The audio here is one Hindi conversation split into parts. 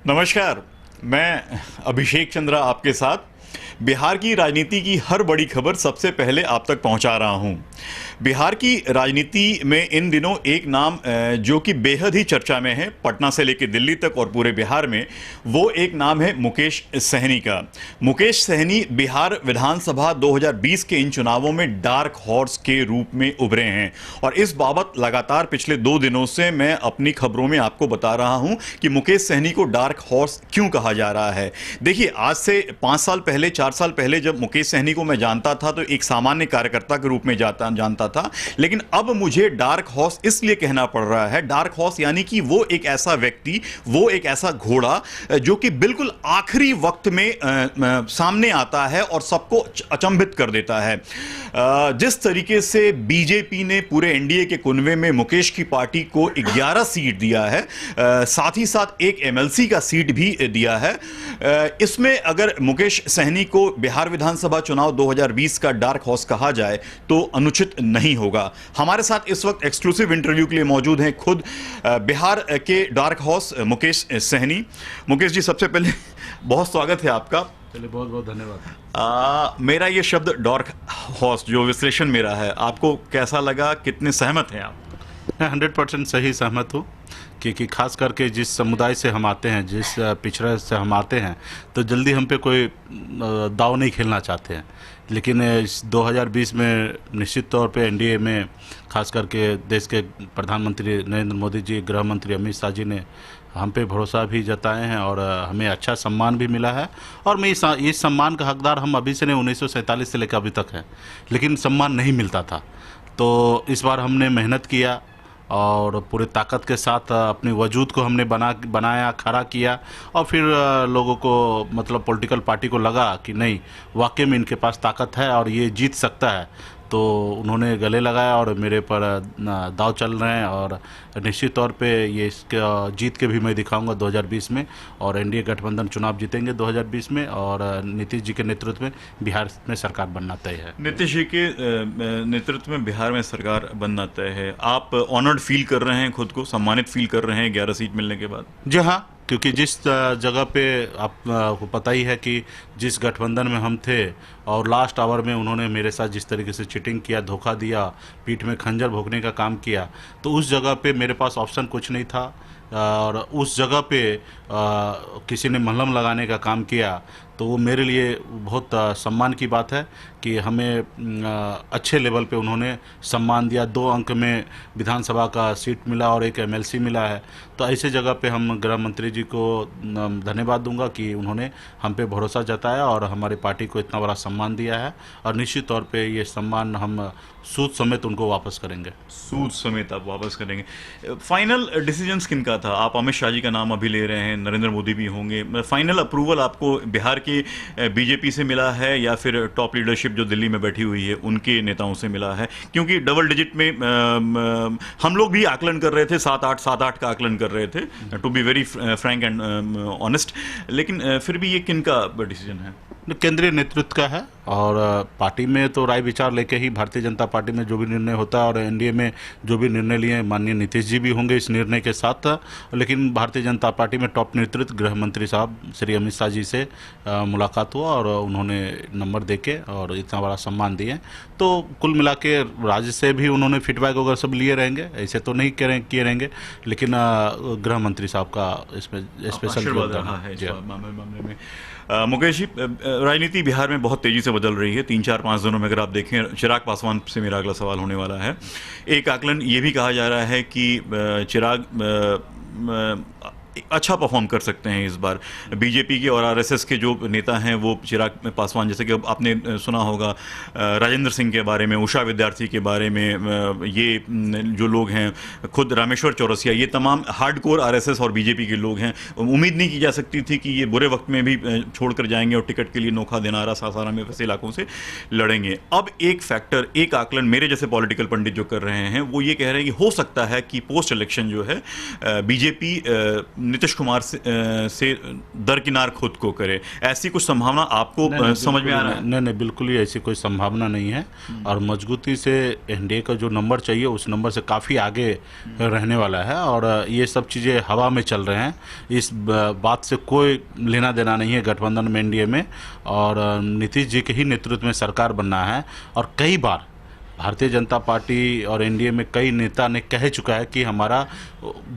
नमस्कार। मैं अभिषेक चंद्रा आपके साथ बिहार की राजनीति की हर बड़ी खबर सबसे पहले आप तक पहुंचा रहा हूं। बिहार की राजनीति में इन दिनों एक नाम जो कि बेहद ही चर्चा में है, पटना से लेकर दिल्ली तक और पूरे बिहार में, वो एक नाम है मुकेश सहनी का। मुकेश सहनी बिहार विधानसभा 2020 के इन चुनावों में डार्क हॉर्स के रूप में उभरे हैं और इस बाबत लगातार पिछले 2 दिनों से मैं अपनी खबरों में आपको बता रहा हूं कि मुकेश सहनी को डार्क हॉर्स क्यों कहा जा रहा है। देखिए, आज से 5 साल पहले, 4 साल पहले जब मुकेश सहनी को मैं जानता था तो एक सामान्य कार्यकर्ता के रूप में जानता था, लेकिन अब मुझे डार्क हॉर्स इसलिए कहना पड़ रहा है। डार्क हॉर्स यानी कि वो एक ऐसा व्यक्ति, वो एक ऐसा घोड़ा जो कि बिल्कुल आखिरी वक्त में सामने आता है और सबको अचंभित कर देता है। जिस तरीके से बीजेपी ने पूरे एनडीए के कुनवे में मुकेश की पार्टी को 11 सीट दिया है, साथ ही साथ एक एमएलसी का सीट भी दिया है, इसमें अगर मुकेश सहनी को बिहार विधानसभा चुनाव 2020 का डार्क हॉर्स कहा जाए तो अनुचित नहीं होगा। हमारे साथ इस वक्त एक्सक्लूसिव इंटरव्यू के लिए मौजूद हैं खुद बिहार के डार्क हॉर्स मुकेश सहनी। मुकेश जी, सबसे पहले बहुत स्वागत है आपका। चलिए, बहुत बहुत धन्यवाद। मेरा ये शब्द डार्क हॉर्स, जो विश्लेषण मेरा है, आपको कैसा लगा? कितने सहमत हैं आप? मैं 100% सही सहमत हूँ, क्योंकि खास करके जिस समुदाय से हम आते हैं, जिस पिछड़े से हम आते हैं, तो जल्दी हम पे कोई दाव नहीं खेलना चाहते हैं। लेकिन इस 2020 में निश्चित तौर पे एनडीए में खास करके देश के प्रधानमंत्री नरेंद्र मोदी जी, गृह मंत्री अमित शाह जी ने हम पे भरोसा भी जताए हैं और हमें अच्छा सम्मान भी मिला है। और मैं इस सम्मान का हकदार हम अभी से नहीं, 1947 से लेकर अभी तक है, लेकिन सम्मान नहीं मिलता था। तो इस बार हमने मेहनत किया और पूरे ताकत के साथ अपने वजूद को हमने बनाया, खड़ा किया और फिर लोगों को, मतलब पॉलिटिकल पार्टी को लगा कि नहीं, वाकई में इनके पास ताकत है और ये जीत सकता है। तो उन्होंने गले लगाया और मेरे पर दाव चल रहे हैं और निश्चित तौर पे ये जीत के भी मैं दिखाऊंगा 2020 में, और एनडीए गठबंधन चुनाव जीतेंगे 2020 में और नीतीश जी के नेतृत्व में बिहार में सरकार बनना तय है। नीतीश जी के नेतृत्व में बिहार में सरकार बनना तय है। आप ऑनर्ड फील कर रहे हैं, खुद को सम्मानित फील कर रहे हैं 11 सीट मिलने के बाद? जी हाँ, क्योंकि जिस जगह पे आपको पता ही है कि जिस गठबंधन में हम थे और लास्ट आवर में उन्होंने मेरे साथ जिस तरीके से चीटिंग किया, धोखा दिया, पीठ में खंजर भोंकने का काम किया, तो उस जगह पे मेरे पास ऑप्शन कुछ नहीं था और उस जगह पे किसी ने मलहम लगाने का काम किया। तो वो मेरे लिए बहुत सम्मान की बात है कि हमें अच्छे लेवल पे उन्होंने सम्मान दिया। 2 अंक में विधानसभा का सीट मिला और एक एमएलसी मिला है। तो ऐसे जगह पे हम गृह मंत्री जी को धन्यवाद दूंगा कि उन्होंने हम पे भरोसा जताया और हमारी पार्टी को इतना बड़ा सम्मान दिया है और निश्चित तौर पे ये सम्मान हम सूद समेत उनको वापस करेंगे। सूद समेत आप वापस करेंगे। फाइनल डिसीजंस किनका था? आप अमित शाह जी का नाम अभी ले रहे हैं, नरेंद्र मोदी भी होंगे। फाइनल अप्रूवल आपको बिहार के बीजेपी से मिला है या फिर टॉप लीडरशिप जो दिल्ली में बैठी हुई है उनके नेताओं से मिला है? क्योंकि डबल डिजिट में हम लोग भी आकलन कर रहे थे, 7-8 का आकलन कर रहे थे, to be very frank and honest. लेकिन फिर भी ये किनका डिसीजन है? केंद्रीय नेतृत्व का है और पार्टी में तो राय विचार लेके ही भारतीय जनता पार्टी में जो भी निर्णय होता है और एनडीए में जो भी निर्णय लिए, माननीय नीतीश जी भी होंगे इस निर्णय के साथ। लेकिन भारतीय जनता पार्टी में टॉप नेतृत्व गृह मंत्री साहब श्री अमित शाह जी से मुलाकात हुआ और उन्होंने नंबर देके और इतना बड़ा सम्मान दिए। तो कुल मिला के राज्य से भी उन्होंने फीडबैक वगैरह सब लिए रहेंगे, ऐसे तो नहीं किए रहेंगे, लेकिन गृह मंत्री साहब का इसमें स्पेशल रहा है इस मामले में। मुकेश जी, राजनीति बिहार में बहुत तेजी से बदल रही है। 3-4-5 दिनों में अगर आप देखें, चिराग पासवान से मेरा अगला सवाल होने वाला है। एक आकलन ये भी कहा जा रहा है कि चिराग अच्छा परफॉर्म कर सकते हैं इस बार। बीजेपी के और आरएसएस के जो नेता हैं वो चिराग पासवान, जैसे कि आपने सुना होगा राजेंद्र सिंह के बारे में, उषा विद्यार्थी के बारे में, ये जो लोग हैं, खुद रामेश्वर चौरसिया, ये तमाम हार्डकोर आरएसएस और बीजेपी के लोग हैं। उम्मीद नहीं की जा सकती थी कि ये बुरे वक्त में भी छोड़कर जाएंगे और टिकट के लिए नोखा, दिनारा, सासाराम में वैसे इलाकों से लड़ेंगे। अब एक फैक्टर, एक आकलन मेरे जैसे पॉलिटिकल पंडित जो कर रहे हैं वो ये कह रहे हैं कि हो सकता है कि पोस्ट इलेक्शन जो है बीजेपी नीतीश कुमार से दरकिनार खुद को करे, ऐसी कुछ संभावना आपको समझ में आ रहा है? नहीं, बिल्कुल ही ऐसी कोई संभावना नहीं है। और मजबूती से एनडीए का जो नंबर चाहिए उस नंबर से काफ़ी आगे रहने वाला है। और ये सब चीज़ें हवा में चल रहे हैं, इस बात से कोई लेना देना नहीं है गठबंधन में, एनडीए में। और नीतीश जी के ही नेतृत्व में सरकार बनना है। और कई बार भारतीय जनता पार्टी और एनडीए में कई नेता ने कह चुका है कि हमारा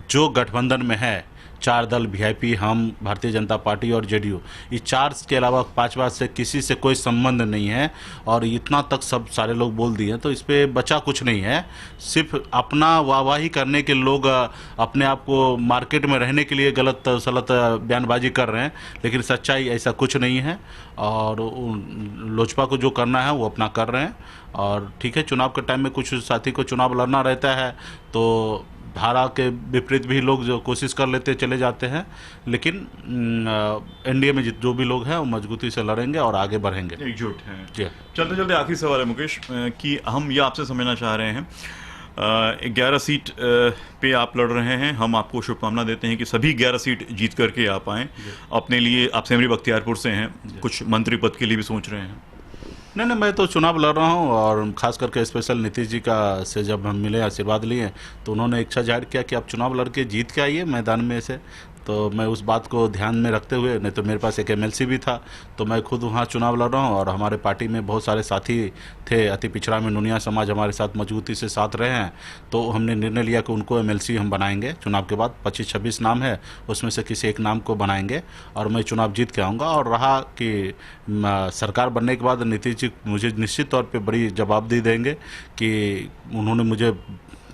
जो गठबंधन में है, 4 दल वीआईपी, हम, भारतीय जनता पार्टी और जेडीयू, ये 4 के अलावा 5वां से किसी से कोई संबंध नहीं है। और इतना तक सब सारे लोग बोल दिए हैं, तो इस पे बचा कुछ नहीं है। सिर्फ अपना वाहवाही करने के लोग अपने आप को मार्केट में रहने के लिए गलत सलत बयानबाजी कर रहे हैं, लेकिन सच्चाई ऐसा कुछ नहीं है। और लोजपा को जो करना है वो अपना कर रहे हैं। और ठीक है, चुनाव के टाइम में कुछ साथी को चुनाव लड़ना रहता है तो धारा के विपरीत भी लोग जो कोशिश कर लेते चले जाते हैं। लेकिन एनडीए में जो भी लोग हैं वो मजबूती से लड़ेंगे और आगे बढ़ेंगे, एकजुट हैं। जी। चलते चलते आखिरी सवाल है मुकेश, कि हम ये आपसे समझना चाह रहे हैं, 11 सीट पे आप लड़ रहे हैं, हम आपको शुभकामना देते हैं कि सभी 11 सीट जीत करके आप आएँ। अपने लिए आप सेमरी बख्तियारपुर से हैं, कुछ मंत्री पद के लिए भी सोच रहे हैं? नहीं, मैं तो चुनाव लड़ रहा हूँ। और ख़ास करके स्पेशल नीतीश जी का से जब हम मिले, आशीर्वाद लिए, तो उन्होंने इच्छा जाहिर किया कि आप चुनाव लड़ के जीत के आइए मैदान में से। तो मैं उस बात को ध्यान में रखते हुए, नहीं तो मेरे पास एक एमएलसी भी था, तो मैं खुद वहाँ चुनाव लड़ रहा हूँ। और हमारे पार्टी में बहुत सारे साथी थे, अति पिछड़ा में नुनिया समाज हमारे साथ मजबूती से साथ रहे हैं। तो हमने निर्णय लिया कि उनको एमएलसी हम बनाएंगे चुनाव के बाद। 25-26 नाम है, उसमें से किसी एक नाम को बनाएंगे और मैं चुनाव जीत के आऊँगा। और रहा कि सरकार बनने के बाद नीतीश जी मुझे निश्चित तौर पर बड़ी जवाबदेही देंगे कि उन्होंने मुझे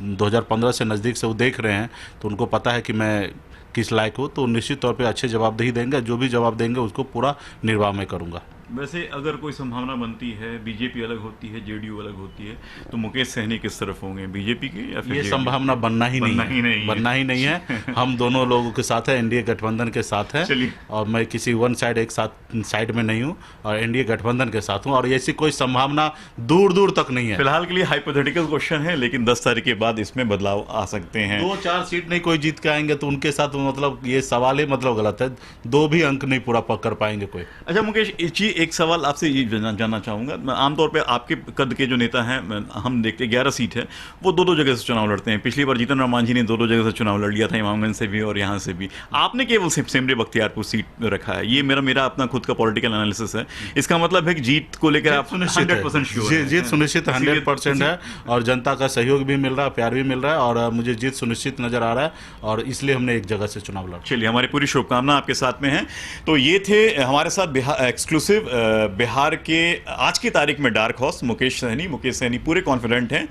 2015 से नज़दीक से वो देख रहे हैं, तो उनको पता है कि मैं किस लायक हो, तो निश्चित तौर पे अच्छे जवाबदेही देंगे। जो भी जवाब देंगे उसको पूरा निर्वाह मैं करूंगा। वैसे अगर कोई संभावना बनती है, बीजेपी अलग होती है, जेडीयू अलग होती है, तो मुकेश सहनी किस तरफ होंगे, बीजेपी के या फिर ये संभावना बनना ही नहीं है। हम दोनों लोगों के साथ है, एनडीए गठबंधन के साथ है। और मैं किसी वन साइड एक साइड में नहीं हूँ, और एनडीए गठबंधन के साथ हूँ। और ऐसी कोई संभावना दूर दूर तक नहीं है। फिलहाल के लिए हाइपोथेटिकल क्वेश्चन है, लेकिन 10 तारीख के बाद इसमें बदलाव आ सकते हैं। 2-4 सीट नहीं कोई जीत के आएंगे तो उनके साथ, मतलब ये सवाल ही मतलब गलत है। 2 भी अंक नहीं पूरा पकड़ पाएंगे कोई। अच्छा मुकेश, एक सवाल आपसे ये जानना चाहूँगा, मैं आमतौर पे आपके कद के जो नेता हैं, हम देखते 11 सीट है, वो 2-2 जगह से चुनाव लड़ते हैं। पिछली बार जीतन राम मांझी ने 2-2 जगह से चुनाव लड़ लिया था, इमामगंज से भी और यहाँ से भी। आपने केवल सेमरी बख्तियारपुर सीट रखा है। ये मेरा अपना खुद का पॉलिटिकल एनालिसिस है। इसका मतलब है कि जीत को लेकर आप 100% श्योर हैं? जीत सुनिश्चित 100% है, और जनता का सहयोग भी मिल रहा है, प्यार भी मिल रहा है, और मुझे जीत सुनिश्चित नजर आ रहा है, और इसलिए हमने एक जगह से चुनाव लड़ा। चलिए, हमारी पूरी शुभकामना आपके साथ में है। तो ये थे हमारे साथ एक्सक्लूसिव बिहार के आज की तारीख में डार्क हॉर्स मुकेश सहनी पूरे कॉन्फिडेंट हैं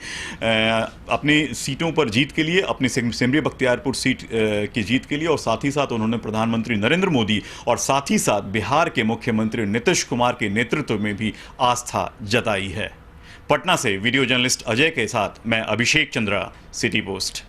अपनी सीटों पर जीत के लिए, अपनी सेमरी बख्तियारपुर सीट की जीत के लिए। और साथ ही साथ उन्होंने प्रधानमंत्री नरेंद्र मोदी और साथ ही साथ बिहार के मुख्यमंत्री नीतीश कुमार के नेतृत्व में भी आस्था जताई है। पटना से वीडियो जर्नलिस्ट अजय के साथ मैं अभिषेक चंद्रा, सिटी पोस्ट।